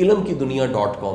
ilmkidunia.com।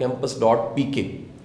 campus.pk।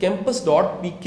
campus.pk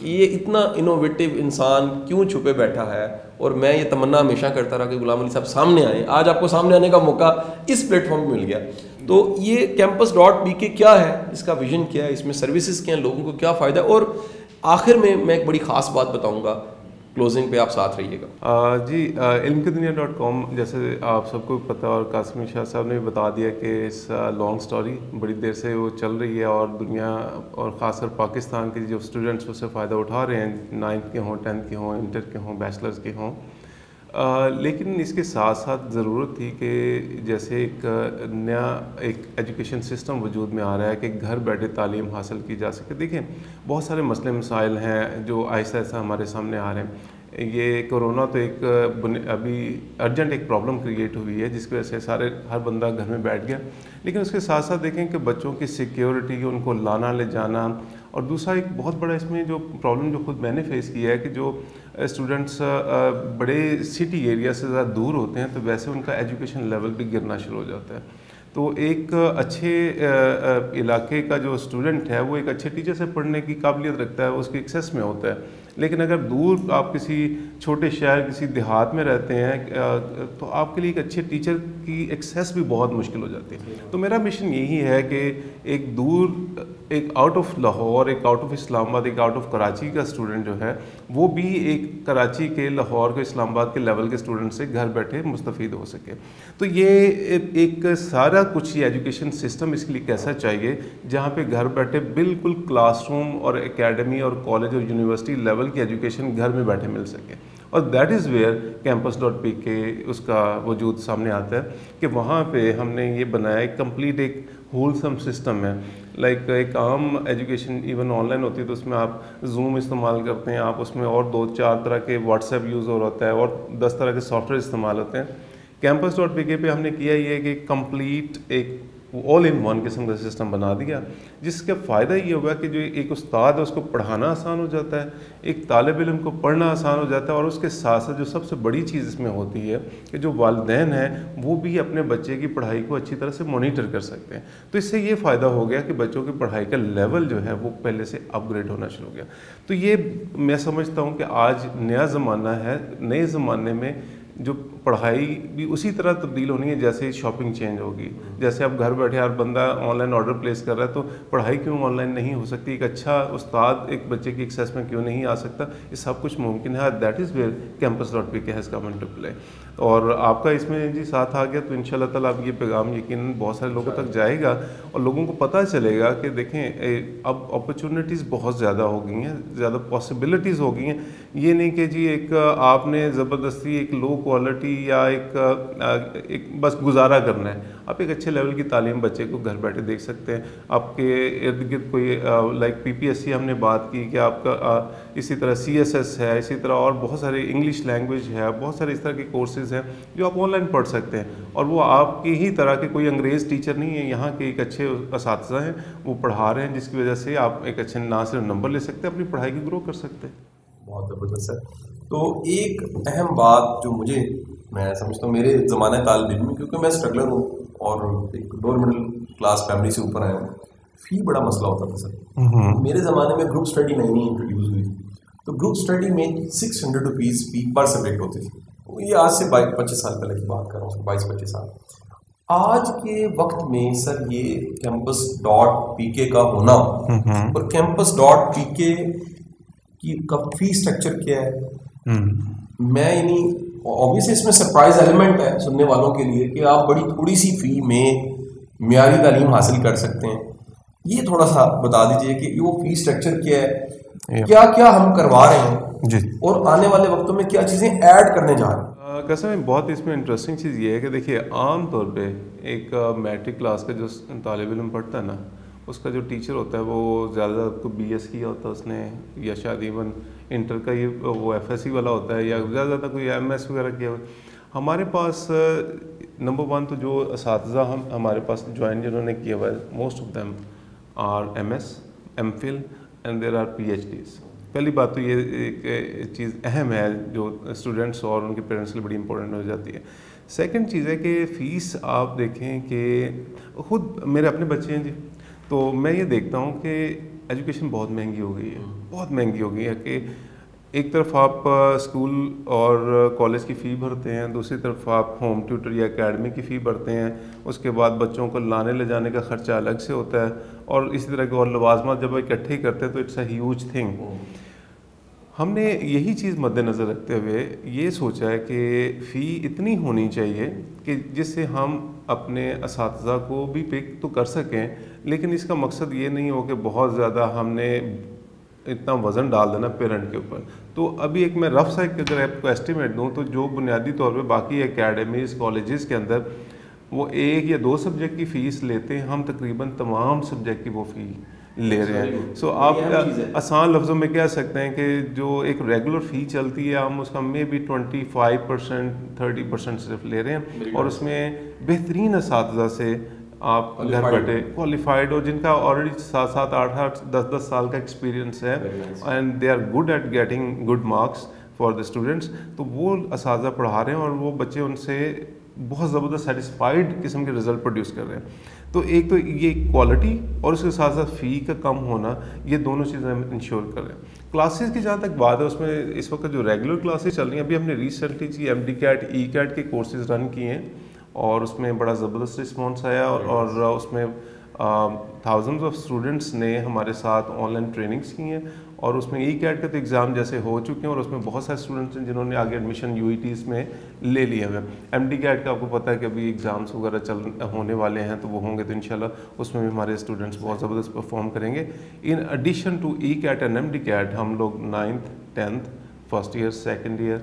کہ یہ اتنا انوویٹیو انسان کیوں چھپے بیٹھا ہے, اور میں یہ تمنا ہمیشہ کرتا رہا کہ غلام علی صاحب سامنے آئیں. آج آپ کو سامنے آنے کا موقع اس پلیٹ فارم پہ مل گیا. تو یہ campus.pk کیا ہے, اس کا ویژن کیا ہے, اس میں سروسز کیا ہیں, لوگوں کو کیا فائدہ ہے, اور آخر میں ایک بڑی خاص بات بتاؤں گا, کلوزنگ پہ آپ ساتھ رہیے گا. جی, علم-کی-دنیا.com جیسے آپ سب کو پتہ, اور قاسم شاہ صاحب نے بھی بتا دیا کہ اس لانگ سٹوری بڑی دیر سے وہ چل رہی ہے, اور دنیا اور خاص کر پاکستان کے جو اسٹوڈنٹس اس سے فائدہ اٹھا رہے ہیں, 9th کے ہوں, 10th کے ہوں, انٹر کے ہوں, بیچلرز کے ہوں. لیکن اس کے ساتھ ساتھ ضرورت تھی کہ جیسے ایک نیا ایک ایجوکیشن سسٹم وجود میں آ رہا ہے کہ گھر بیٹھے تعلیم حاصل کی جا سکے. دیکھیں بہت سارے مسئلے مسائل ہیں جو آہستہ آہستہ ہمارے سامنے آ رہے ہیں. یہ کورونا تو ایک ابھی ارجنٹ ایک پرابلم کریٹ ہوئی ہے جس کی وجہ سے ہر بندہ گھر میں بیٹھ گیا. لیکن اس کے ساتھ ساتھ دیکھیں کہ بچوں کی سیکیورٹی, ان کو لانا لے جانا, اور دوسرا ایک بہت بڑا اس میں جو پرابلم جو خود میں نے فیس کیا ہے کہ جو اسٹوڈنٹس بڑے سٹی ایریا سے زیادہ دور ہوتے ہیں تو ویسے ان کا ایجوکیشن لیول بھی گرنا شروع ہو جاتا ہے. تو ایک اچھے علاقے کا جو اسٹوڈنٹ ہے وہ ایک اچھے ٹیچر سے پڑھنے کی قابلیت رکھتا ہے, اس کی ایکسیس میں ہوتا ہے. لیکن اگر دور آپ کسی چھوٹے شہر, کسی دیہات میں رہتے ہیں تو آپ کے لیے ایک اچھے ٹیچر کی ایکسیس بھی بہت مشکل ہو جاتی ہے. تو میرا مشن یہی ہے کہ ایک دور, ایک آؤٹ آف لاہور, ایک آؤٹ آف اسلام آباد, ایک آؤٹ آف کراچی کا اسٹوڈنٹ جو ہے وہ بھی ایک کراچی کے, لاہور کے, اسلام آباد کے لیول کے اسٹوڈنٹ سے گھر بیٹھے مستفید ہو سکے. تو یہ ایک سارا کچھ یہ ایجوکیشن سسٹم اس کے لیے کیسا چاہیے جہاں پہ گھر بیٹھے بالکل کلاس روم اور اکیڈمی اور کالج اور یونیورسٹی لیول کی ایجوکیشن گھر میں بیٹھے مل سکے. اور دیٹ از ویئر campus.pk اس کا وجود سامنے آتا ہے کہ وہاں پہ ہم نے یہ بنایا ایک کمپلیٹ ایک ہولسم سسٹم ہے. لائک ایک عام ایجوکیشن ایون آن لائن ہوتی ہے تو اس میں آپ زوم استعمال کرتے ہیں, آپ اس میں اور 2-4 طرح کے واٹس ایپ یوز ہو رہا ہوتا ہے, اور 10 طرح کے سافٹ ویئر استعمال ہوتے ہیں. campus.pk پہ ہم نے کیا یہ کہ کمپلیٹ ایک آل ان ون قسم کا سسٹم بنا دیا, جس کا فائدہ یہ ہوگا کہ جو ایک استاد ہے اس کو پڑھانا آسان ہو جاتا ہے, ایک طالب علم کو پڑھنا آسان ہو جاتا ہے, اور اس کے ساتھ ساتھ جو سب سے بڑی چیز اس میں ہوتی ہے کہ جو والدین ہیں وہ بھی اپنے بچے کی پڑھائی کو اچھی طرح سے مانیٹر کر سکتے ہیں. تو اس سے یہ فائدہ ہو گیا کہ بچوں کی پڑھائی کا لیول جو ہے وہ پہلے سے اپ گریڈ ہونا شروع ہو گیا. تو یہ میں سمجھتا ہوں کہ آج نیا زمانہ ہے, نئے زمانے میں جو پڑھائی بھی اسی طرح تبدیل ہونی ہے جیسے شاپنگ چینج ہوگی. جیسے اب گھر بیٹھے ہر بندہ آن لائن آرڈر پلیس کر رہا ہے, تو پڑھائی کیوں آن لائن نہیں ہو سکتی, ایک اچھا استاد ایک بچے کی ایکسیس میں کیوں نہیں آ سکتا, یہ سب کچھ ممکن ہے. That is where campus.pk has come into play. اور آپ کا اس میں جی ساتھ آ گیا تو ان شاء اللہ تعالیٰ اب یہ پیغام یقیناً بہت سارے لوگوں تک جائے گا, اور لوگوں کو پتہ چلے گا کہ دیکھیں اب اپرچونیٹیز بہت زیادہ ہو گئی ہیں, زیادہ پاسبلٹیز ہو گئی ہیں. یہ نہیں کہ جی ایک آپ نے زبردستی ایک لو کوالٹی یا ایک بس گزارا کرنا ہے. آپ ایک اچھے لیول کی تعلیم بچے کو گھر بیٹھے دیکھ سکتے ہیں. آپ کے ارد گرد کوئی لائک PPSC ہم نے بات کی کہ آپ کا اسی طرح CSS ہے, اسی طرح اور بہت سارے انگلش لینگویج ہے, بہت سارے اس طرح کے کورسز ہیں جو آپ آن لائن پڑھ سکتے ہیں. اور وہ آپ کی ہی طرح کے کوئی انگریز ٹیچر نہیں ہے, یہاں کے ایک اچھے اساتذہ ہیں, وہ پڑھا رہے ہیں, جس کی وجہ سے آپ ایک اچھے نہ صرف نمبر لے سکتے ہیں, اپنی پڑھائی کی گرو کر سکتے ہیں. بہت زبردست ہے. تو ایک اہم بات جو میں سمجھتا ہوں میرے زمانہ طالب علم میں, کیونکہ میں اسٹرگلر ہوں اور ایک لوور مڈل کلاس فیملی سے اوپر آیا ہوں, فی بڑا مسئلہ ہوتا تھا سر. میرے زمانے میں گروپ اسٹڈی نئی انٹروڈیوس ہوئی, تو گروپ اسٹڈی میں 600 روپیز فی پر سبجیکٹ ہوتی تھی. یہ آج سے 25 سال پہلے کی بات کر رہا ہوں, 22-25 سال. آج کے وقت میں سر یہ campus.pk کا ہونا اور campus.pk کا فی اسٹرکچر کیا ہے, میں یعنی اوبیسلی اس میں سرپرائز ایلیمنٹ ہے سننے والوں کے لیے کہ آپ بڑی تھوڑی سی فی میں معیاری تعلیم حاصل کر سکتے ہیں. یہ تھوڑا سا بتا دیجئے کہ وہ فی اسٹرکچر کیا ہے, کیا کیا ہم کروا رہے ہیں جی, اور آنے والے وقتوں میں کیا چیزیں ایڈ کرنے جا رہے ہیں. قسم بہت اس میں انٹرسٹنگ چیز یہ ہے کہ دیکھیے عام طور پہ ایک میٹرک کلاس کا جو طالب علم پڑھتا ہے نا, اس کا جو ٹیچر ہوتا ہے وہ زیادہ کو BS کیا ہوتا ہے اس نے, یا شاید ایون انٹر کا یہ وہ FSC والا ہوتا ہے, یا زیادہ کوئی MS وغیرہ کیا ہوا. ہمارے پاس نمبر 1 تو جو اساتذہ ہمارے پاس جوائن جنہوں نے کیا ہوا ہے, most of them are MS, MPhil and there are PhDs. پہلی بات تو یہ ایک چیز اہم ہے جو اسٹوڈنٹس اور ان کے پیرنٹس کے لیے بڑی امپورٹنٹ ہو جاتی ہے. سیکنڈ چیز ہے کہ فیس آپ دیکھیں کہ خود میرے اپنے بچے ہیں جی, تو میں یہ دیکھتا ہوں کہ ایجوکیشن بہت مہنگی ہو گئی ہے، بہت مہنگی ہو گئی ہے کہ ایک طرف آپ اسکول اور کالج کی فی بھرتے ہیں، دوسری طرف آپ ہوم ٹیوٹر یا اکیڈمی کی فی بھرتے ہیں، اس کے بعد بچوں کو لانے لے جانے کا خرچہ الگ سے ہوتا ہے، اور اسی طرح کے اور لوازمات جب اکٹھے کرتے ہیں تو اٹس اے ہیوج تھنگ. ہم نے یہی چیز مد نظر رکھتے ہوئے یہ سوچا ہے کہ فی اتنی ہونی چاہیے کہ جس سے ہم اپنے اساتذہ کو بھی پک تو کر سکیں، لیکن اس کا مقصد یہ نہیں ہو کہ بہت زیادہ ہم نے اتنا وزن ڈال دینا پیرنٹ کے اوپر. تو ابھی ایک میں رف سا اگر آپ کو ایسٹیمیٹ دوں تو جو بنیادی طور پہ باقی اکیڈمیز کالجز کے اندر وہ 1 یا 2 سبجیکٹ کی فیس لیتے ہیں، ہم تقریباً تمام سبجیکٹ کی وہ فی لے رہے ہیں. سو آپ آسان لفظوں میں کہہ سکتے ہیں کہ جو ایک ریگولر فی چلتی ہے ہم اس کا میں بھی 25% 30% صرف لے رہے ہیں، اور اس میں بہترین اساتذہ سے آپ گھر بیٹھے کوالیفائڈ ہو، جن کا آلریڈی 7 8 10 سال کا ایکسپیرینس ہے، and they are good at getting good marks for the students. تو وہ اساتذہ پڑھا رہے ہیں اور وہ بچے ان سے بہت زبردست سیٹسفائڈ قسم کے رزلٹ پروڈیوس کر رہے ہیں. تو ایک تو یہ کوالٹی اور اس کے ساتھ ساتھ فی کا کم ہونا، یہ دونوں چیزیں ہم انشور کر رہے ہیں. کلاسز کی جہاں تک بات ہے، اس میں اس وقت جو ریگولر کلاسز چل رہی ہیں، ابھی ہم نے recently MD CAT E CAT کے کورسز رن کیے ہیں اور اس میں بڑا زبردست رسپانس آیا، اور اس میں تھاؤزنڈز آف اسٹوڈنٹس نے ہمارے ساتھ آن لائن ٹریننگس کی ہیں، اور اس میں E CAT کا تو ایگزام جیسے ہو چکے ہیں، اور اس میں بہت سارے اسٹوڈنٹس ہیں جنہوں نے آگے ایڈمیشن UETs میں لے لیا ہے. MD CAT کا آپ کو پتہ ہے کہ ابھی ایگزامس وغیرہ ہونے والے ہیں، تو وہ ہوں گے تو انشاءاللہ اس میں بھی ہمارے اسٹوڈنٹس بہت زبردست پرفارم کریں گے. In addition to E CAT and MD CAT ہم لوگ 9th 10th first year second year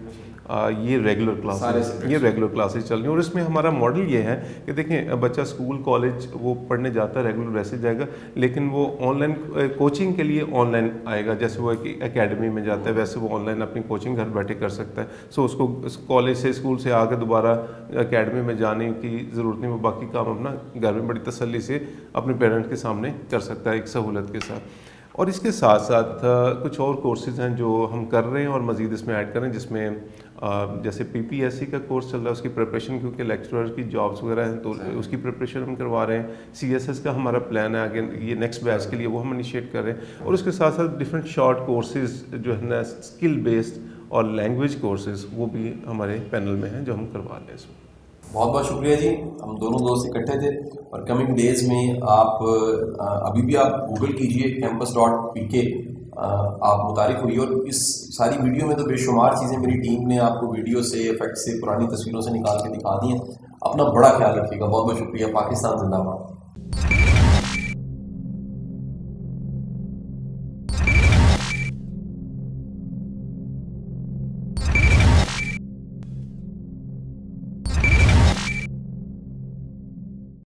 یہ ریگولر کلاسز چل رہی ہیں. اور اس میں ہمارا ماڈل یہ ہے کہ دیکھیں بچہ اسکول کالج وہ پڑھنے جاتا ہے ریگولر ویسے جائے گا، لیکن وہ آن لائن کوچنگ کے لیے آن لائن آئے گا. جیسے وہ اکیڈمی میں جاتا ہے ویسے وہ آن لائن اپنی کوچنگ گھر بیٹھے کر سکتا ہے. سو اس کو کالج سے اسکول سے آ کے دوبارہ اکیڈمی میں جانے کی ضرورت نہیں، وہ باقی کام اپنا گھر میں بڑی تسلی سے اپنے پیرنٹ کے سامنے کر سکتا ہے ایک سہولت کے ساتھ. اور اس کے ساتھ ساتھ کچھ اور کورسز ہیں جو ہم کر رہے ہیں اور مزید اس میں ایڈ کریں، جس میں جیسے PPSC کا کورس چل رہا ہے، اس کی پریپریشن کیونکہ لیکچرر کی جابس وغیرہ ہیں تو اس کی پریپریشن ہم کروا رہے ہیں. CSS کا ہمارا پلان ہے آگے یہ نیکسٹ بیچ کے لیے، وہ ہم انیشیٹ کر رہے ہیں. اور اس کے ساتھ ساتھ ڈفرینٹ شارٹ کورسز جو ہے نا اسکل بیسڈ اور لینگویج کورسز وہ بھی ہمارے پینل میں ہیں جو ہم کروا رہے ہیں. اس میں بہت بہت شکریہ جی. ہم دونوں دوست اکٹھے تھے، اور کمنگ ڈیز میں آپ ابھی بھی آپ گوگل کیجئے campus.pk، آپ متعارف ہوئیے. اور اس ساری ویڈیو میں تو بے شمار چیزیں میری ٹیم نے آپ کو ویڈیو سے افیکٹ سے پرانی تصویروں سے نکال کے دکھا دی ہیں. اپنا بڑا خیال رکھیے گا. بہت بہت شکریہ. پاکستان زندہ باد.